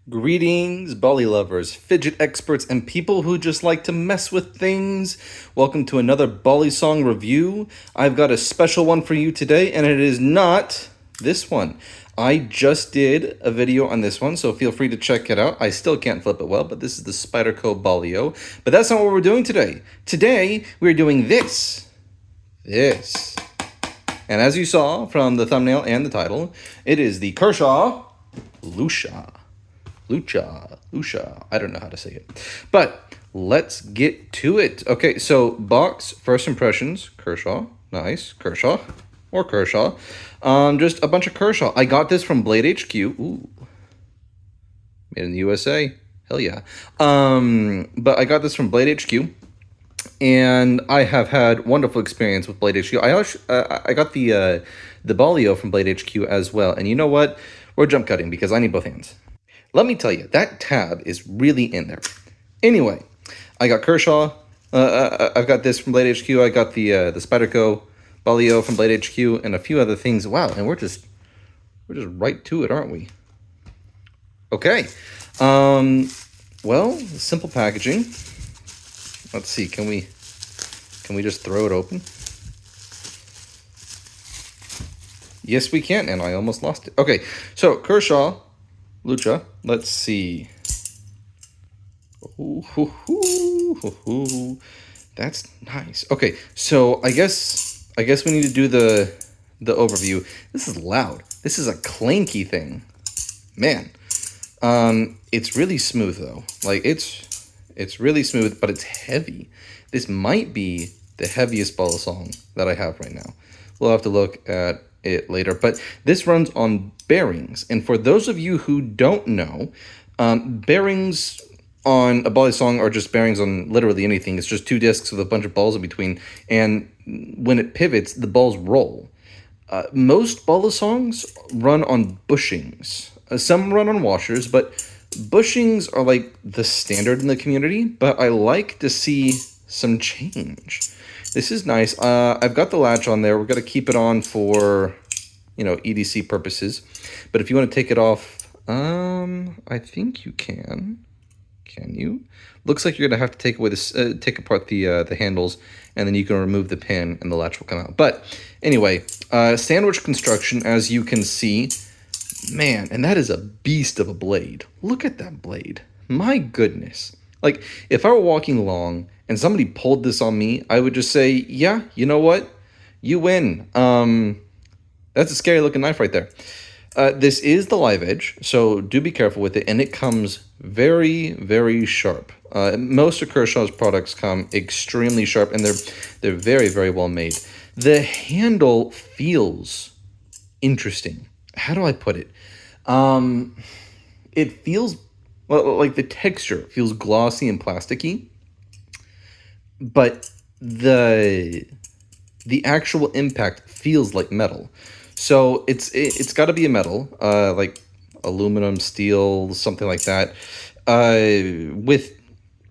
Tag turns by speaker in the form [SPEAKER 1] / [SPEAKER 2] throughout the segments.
[SPEAKER 1] Greetings, Bali lovers, fidget experts, and people who just like to mess with things. Welcome to another Bali song review. I've got a special one for you today, and it is not this one. I just did a video on this one, so feel free to check it out. I still can't flip it well, but this is the Spyderco Balio. But that's not what we're doing today. Today, we're doing this. And as you saw from the thumbnail and the title, it is the Kershaw Lucha. Lucha. I don't know how to say it. But let's get to it. Okay, so box, first impressions, Kershaw. Nice. Kershaw. Or Kershaw. Just a bunch of Kershaw. I got this from Blade HQ. Ooh. Made in the USA. Hell yeah. But I got this from Blade HQ. And I have had wonderful experience with Blade HQ. I got the Balio from Blade HQ as well. And you know what? We're jump cutting because I need both hands. Let me tell you, that tab is really in there. Anyway, I got Kershaw. I've got this from Blade HQ. I got the Spyderco Balio from Blade HQ and a few other things. Wow, and we're just right to it, aren't we? Okay. Well, simple packaging. Let's see. Can we just throw it open? Yes, we can, and I almost lost it. Okay, so Kershaw Lucha. Let's see. Ooh, that's nice. Okay, so I guess we need to do the overview. This is loud. This is a clanky thing, man. It's really smooth though. Like it's really smooth, but it's heavy. This might be the heaviest balisong that I have right now. We'll have to look at it later, but this runs on bearings. And for those of you who don't know, bearings on a balisong are just bearings on literally anything. It's just two discs with a bunch of balls in between, and when it pivots, the balls roll. Most balisongs run on bushings. Some run on washers, but bushings are like the standard in the community, but I like to see some change. This is nice. I've got the latch on there. We're going to keep it on for, EDC purposes. But if you want to take it off, I think you can. Can you? Looks like you're going to have to take away this, take apart the handles, and then you can remove the pin, and the latch will come out. But anyway, sandwich construction, as you can see, man, and that is a beast of a blade. Look at that blade. My goodness. Like, if I were walking along and somebody pulled this on me, I would just say, yeah, you know what? You win. That's a scary looking knife right there. This is the live edge, so do be careful with it. And it comes very, very sharp. Most of Kershaw's products come extremely sharp, and they're very, very well made. The handle feels interesting. How do I put it? It feels like the texture feels glossy and plasticky. But the actual impact feels like metal. So it's got to be a metal, like aluminum, steel, something like that, with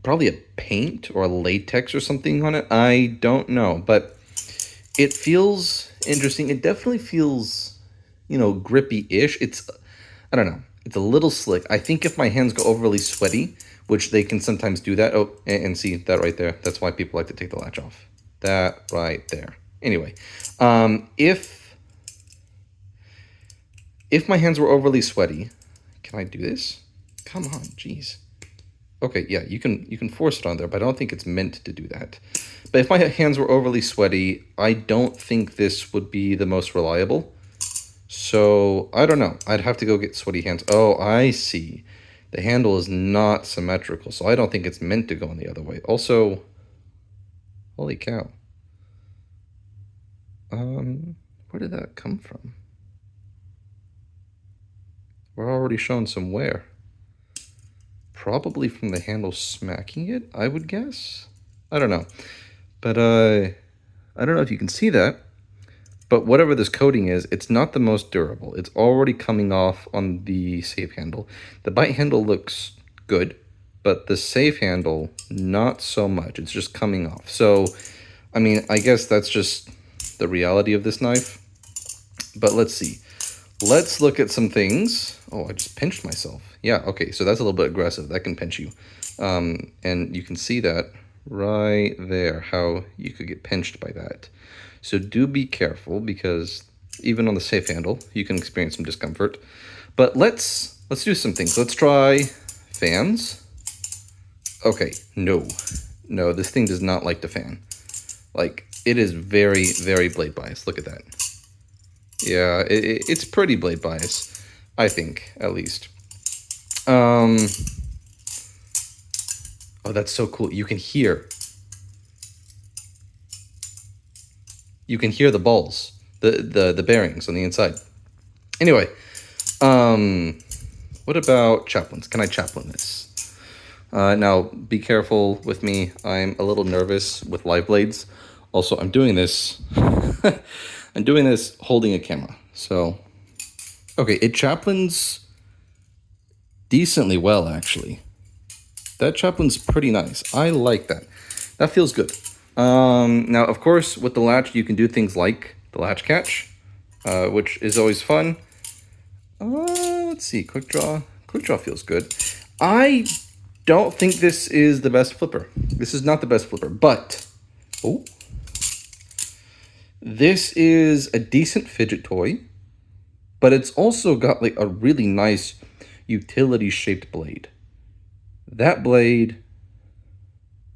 [SPEAKER 1] probably a paint or a latex or something on it. I don't know, but it feels interesting. It definitely feels, grippy-ish. I don't know. It's a little slick. I think if my hands go overly sweaty, which they can sometimes do that. Oh, and see that right there. That's why people like to take the latch off. That right there. Anyway, if my hands were overly sweaty, can I do this? Come on, jeez. Okay, yeah, you can force it on there, but I don't think it's meant to do that. But if my hands were overly sweaty, I don't think this would be the most reliable. So, I don't know. I'd have to go get sweaty hands. Oh, I see. The handle is not symmetrical, so I don't think it's meant to go in the other way. Also, holy cow. Where did that come from? We're already showing some wear. Probably from the handle smacking it, I would guess. I don't know. But, I don't know if you can see that. But whatever this coating is, it's not the most durable. It's already coming off on the safe handle. The bite handle looks good, but the safe handle, not so much. It's just coming off. So, I mean, I guess that's just the reality of this knife. But let's see. Let's look at some things. Oh, I just pinched myself. Yeah, okay, so that's a little bit aggressive. That can pinch you. And you can see that right there, how you could get pinched by that. So do be careful, because even on the safe handle, you can experience some discomfort. But let's do some things. Let's try fans. Okay, no. No, this thing does not like to fan. Like, it is very, very blade biased. Look at that. Yeah, it's pretty blade biased, I think, at least. Oh, that's so cool. You can hear the balls, the bearings on the inside. Anyway, what about chaplains? Can I chaplain this? Now, be careful with me. I'm a little nervous with live blades. Also, I'm doing this. I'm doing this holding a camera. So, okay, it chaplains decently well, actually. That chaplain's pretty nice. I like that. That feels good. Now, of course, with the latch, you can do things like the latch catch, which is always fun. Let's see, quick draw. Quick draw feels good. I don't think this is the best flipper. This is not the best flipper, but this is a decent fidget toy, but it's also got like a really nice utility shaped blade. That blade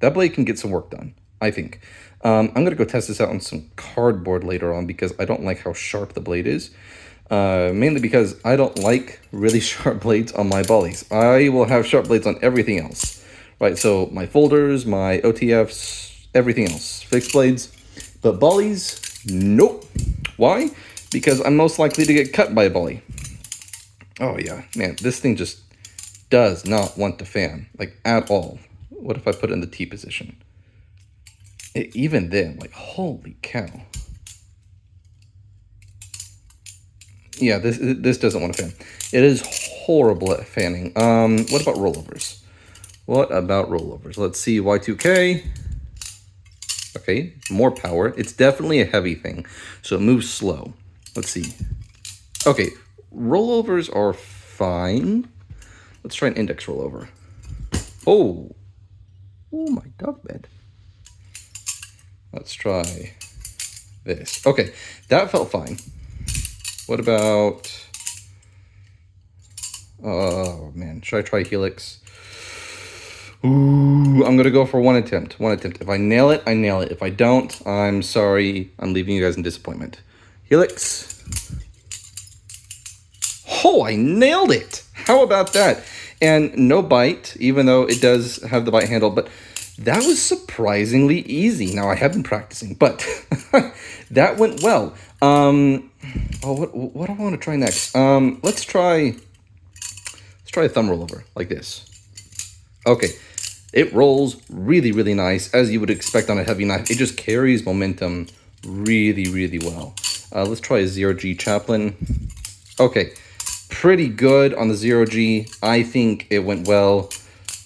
[SPEAKER 1] can get some work done, I think. I'm gonna go test this out on some cardboard later on, because I don't like how sharp the blade is. Mainly because I don't like really sharp blades on my bollies. I will have sharp blades on everything else, right? So my folders, my OTFs, everything else, fixed blades. But bollies, nope. Why? Because I'm most likely to get cut by a bolly. Oh yeah, man, this thing just does not want to fan, like, at all. What if I put it in the T position? Even then, like, holy cow. Yeah, this doesn't want to fan. It is horrible at fanning. What about rollovers? What about rollovers? Let's see, Y2K. Okay, more power. It's definitely a heavy thing, so it moves slow. Let's see. Okay, rollovers are fine. Let's try an index rollover. Oh, my dog bed. Let's try this. Okay, that felt fine. What about, oh man, should I try Helix? Ooh, I'm gonna go for one attempt. If I nail it, I nail it. If I don't, I'm sorry. I'm leaving you guys in disappointment. Helix. Oh, I nailed it. How about that? And no bite, even though it does have the bite handle, but that was surprisingly easy. Now, I have been practicing, but that went well. What do I want to try next? Let's try a thumb rollover like this. Okay, it rolls really, really nice, as you would expect on a heavy knife. It just carries momentum really, really well. Let's try a 0G chaplain. Okay, pretty good on the 0G. I think it went well.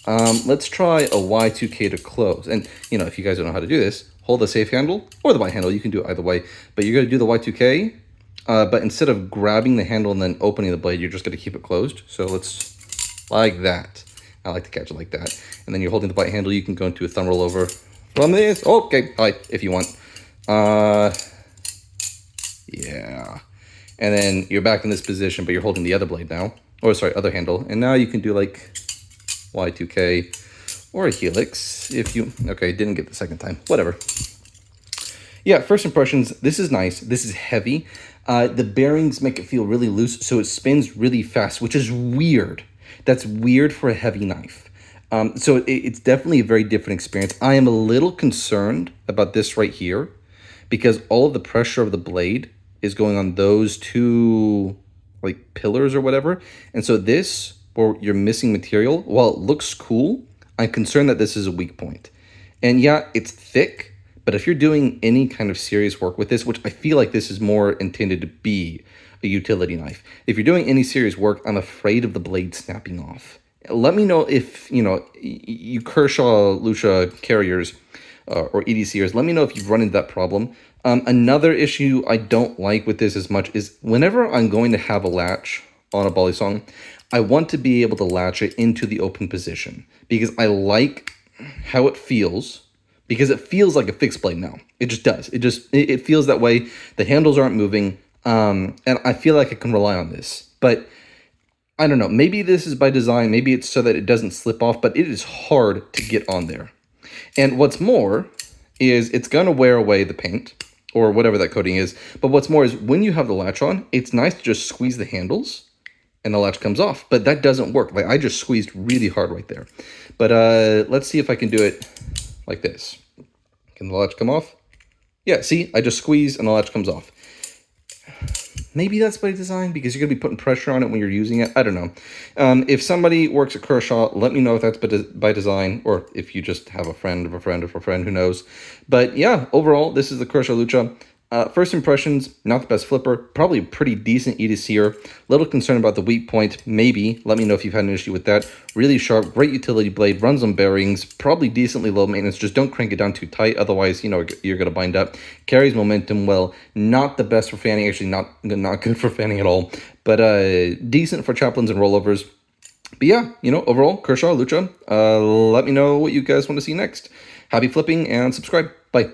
[SPEAKER 1] Let's try a Y2K to close. And, you know, if you guys don't know how to do this, hold the safe handle or the bite handle. You can do it either way. But you're going to do the Y2K. But instead of grabbing the handle and then opening the blade, you're just going to keep it closed. So let's, like that. I like to catch it like that. And then you're holding the bite handle. You can go into a thumb roll over from this. Okay, if you want. Yeah. And then you're back in this position, but you're holding the other blade now. Or, sorry, other handle. And now you can do, like, Y2K or a Helix if you... Okay, didn't get the second time. Whatever. Yeah, first impressions, this is nice. This is heavy. The bearings make it feel really loose, so it spins really fast, which is weird. That's weird for a heavy knife. So it's definitely a very different experience. I am a little concerned about this right here, because all of the pressure of the blade is going on those two, like, pillars or whatever. And so this, or you're missing material, while it looks cool, I'm concerned that this is a weak point. And yeah, it's thick, but if you're doing any kind of serious work with this, which I feel like this is more intended to be a utility knife, if you're doing any serious work, I'm afraid of the blade snapping off. Let me know if, you know, you Kershaw Lucha carriers or EDCers, let me know if you've run into that problem. Another issue I don't like with this as much is whenever I'm going to have a latch on a balisong, I want to be able to latch it into the open position because I like how it feels, because it feels like a fixed blade now. It just does. It feels that way. The handles aren't moving, and I feel like I can rely on this. But I don't know. Maybe this is by design. Maybe it's so that it doesn't slip off, but it is hard to get on there. And what's more is it's going to wear away the paint or whatever that coating is. But what's more is when you have the latch on, it's nice to just squeeze the handles and the latch comes off. But that doesn't work. Like I just squeezed really hard right there. But let's see if I can do it like this. Can the latch come off? Yeah, see, I just squeeze and the latch comes off. Maybe that's by design because you're going to be putting pressure on it when you're using it. I don't know. If somebody works at Kershaw, let me know if that's by design or if you just have a friend of a friend of a friend, who knows. But yeah, overall, this is the Kershaw Lucha. First impressions, not the best flipper. Probably a pretty decent EDCer. Little concerned about the weak point, maybe. Let me know if you've had an issue with that. Really sharp, great utility blade, runs on bearings, probably decently low maintenance. Just don't crank it down too tight, otherwise, you know, you're going to bind up. Carries momentum well. Not the best for fanning, actually not good for fanning at all. But decent for chaplains and rollovers. But yeah, you know, overall, Kershaw, Lucha. Let me know what you guys want to see next. Happy flipping and subscribe. Bye.